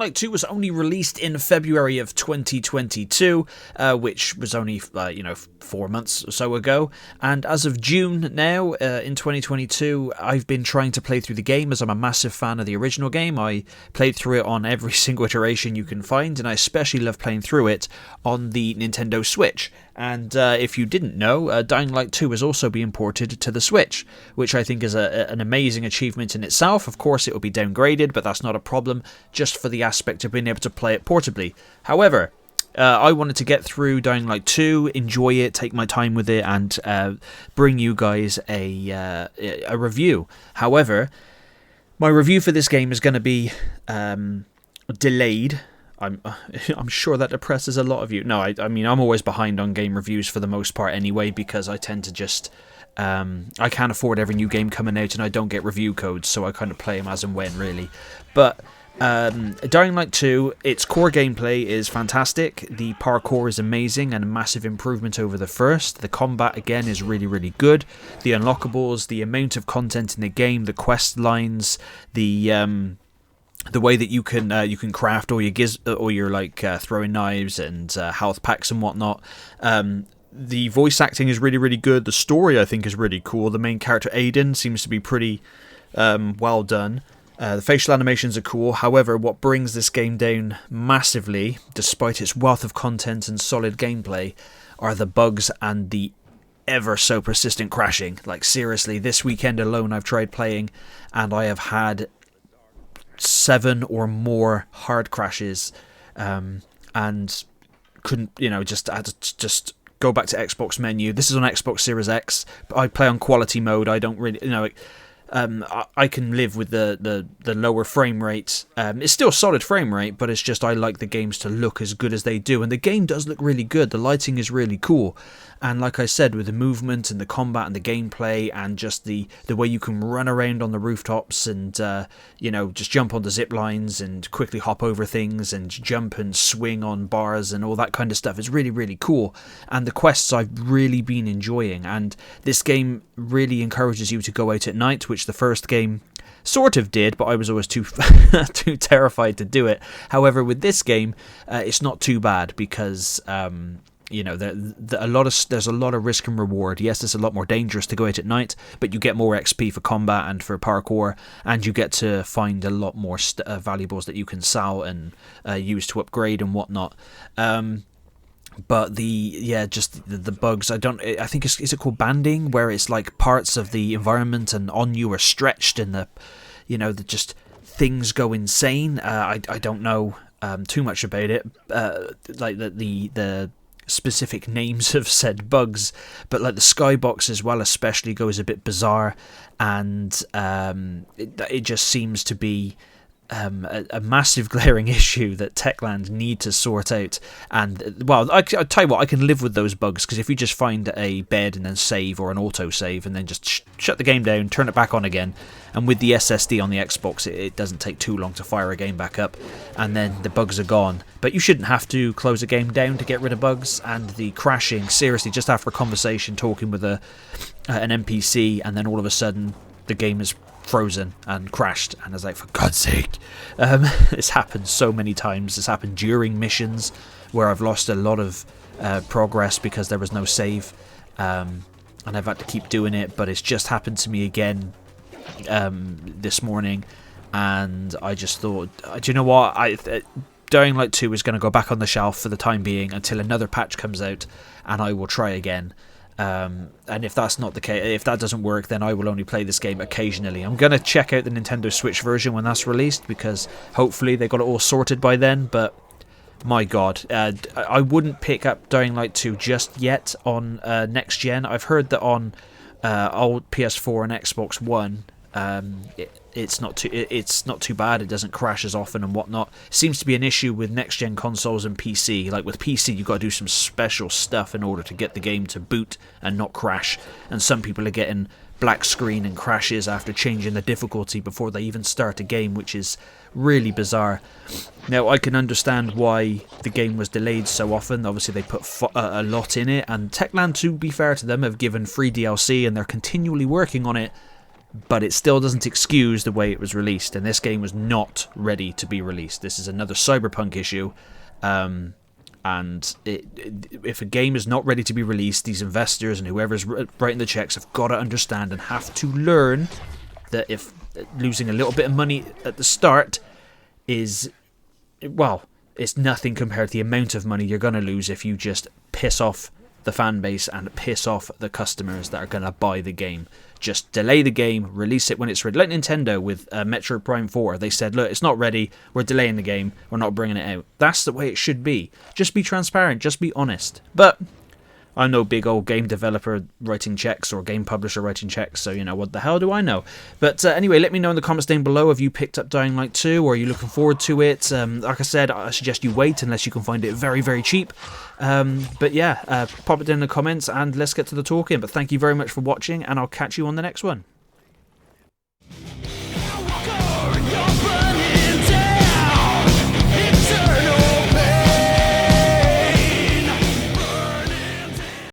Light 2 was only released in February of 2022, which was only, 4 months or so ago. And as of June now, in 2022, I've been trying to play through the game as I'm a massive fan of the original game. I played through it on every single iteration you can find, and I especially love playing through it on the Nintendo Switch. And if you didn't know, Dying Light 2 is also being ported to the Switch, which I think is an amazing achievement in itself. Of course, it will be downgraded, but that's not a problem, just for the aspect of being able to play it portably. However, I wanted to get through Dying Light 2, enjoy it, take my time with it, and bring you guys a review. However, my review for this game is going to be delayed. I'm sure that depresses a lot of you. No, I mean, I'm always behind on game reviews for the most part anyway, because I tend to just... I can't afford every new game coming out, and I don't get review codes, so I kind of play them as and when, really. But Dying Light 2, its core gameplay is fantastic. The parkour is amazing and a massive improvement over the first. The combat, again, is really, really good. The unlockables, the amount of content in the game, the quest lines, the way that you can craft all your throwing knives and health packs and whatnot. The voice acting is really, really good. The story, I think, is really cool. The main character, Aiden, seems to be pretty well done. The facial animations are cool. However, what brings this game down massively, despite its wealth of content and solid gameplay, are the bugs and the ever so persistent crashing. Like, seriously, this weekend alone I've tried playing, and I have had 7 or more hard crashes, and couldn't, just go back to Xbox menu. This is on Xbox Series X. I play on quality mode. I don't really, I can live with the lower frame rate. It's still a solid frame rate, but it's just I like the games to look as good as they do, and the game does look really good. The lighting is really cool, and like I said, with the movement and the combat and the gameplay and just the way you can run around on the rooftops and just jump onto zip lines and quickly hop over things and jump and swing on bars and all that kind of stuff is really, really cool. And the quests I've really been enjoying, and this game really encourages you to go out at night, which the first game sort of did, but I was always too terrified to do it. However, with this game, it's not too bad because there's a lot of risk and reward. Yes, it's a lot more dangerous to go out at night, but you get more XP for combat and for parkour, and you get to find a lot more valuables that you can sell and use to upgrade and whatnot. But the bugs, I think is it called banding, where it's like parts of the environment and on you are stretched and the just things go insane. I don't know too much about it, like the specific names of said bugs, but like the skybox as well especially goes a bit bizarre, and it just seems to be a massive glaring issue that Techland need to sort out. And well, I tell you what, I can live with those bugs, because if you just find a bed and then save, or an auto save, and then just shut the game down, turn it back on again, and with the SSD on the Xbox it doesn't take too long to fire a game back up, and then the bugs are gone. But you shouldn't have to close a game down to get rid of bugs. And the crashing, seriously, just after a conversation talking with an NPC, and then all of a sudden the game is frozen and crashed, and I was like, for God's sake. It's happened so many times. It's happened during missions where I've lost a lot of progress because there was no save, and I've had to keep doing it. But it's just happened to me again this morning, and I just thought, do you know what, Dying Light 2 is going to go back on the shelf for the time being until another patch comes out, and I will try again. And if that's not the case, if that doesn't work, then I will only play this game occasionally. I'm going to check out the Nintendo Switch version when that's released, because hopefully they got it all sorted by then. But my God, I wouldn't pick up Dying Light 2 just yet on next gen. I've heard that on old PS4 and Xbox One, it's not too bad. It doesn't crash as often and whatnot. Seems to be an issue with next gen consoles and PC. Like with PC, you've got to do some special stuff in order to get the game to boot and not crash. And some people are getting black screen and crashes after changing the difficulty before they even start a game, which is really bizarre. Now, I can understand why the game was delayed so often. Obviously, they put a lot in it, and Techland, to be fair to them, have given free DLC, and they're continually working on it but it still doesn't excuse the way it was released, and this game was not ready to be released. This is another Cyberpunk issue, and if a game is not ready to be released, these investors and whoever's writing the checks have got to understand and have to learn that if losing a little bit of money at the start is, well, it's nothing compared to the amount of money you're going to lose if you just piss off the fan base and piss off the customers that are going to buy the game. Just delay the game, release it when it's ready. Like Nintendo with Metroid Prime 4. They said, look, it's not ready, we're delaying the game, we're not bringing it out. That's the way it should be. Just be transparent, just be honest. But I'm no big old game developer writing checks or game publisher writing checks, so, you know, what the hell do I know? But anyway, let me know in the comments down below, have you picked up Dying Light 2, or are you looking forward to it? Like I said, I suggest you wait unless you can find it very, very cheap. But yeah, pop it down in the comments and let's get to the talking. But thank you very much for watching, and I'll catch you on the next one.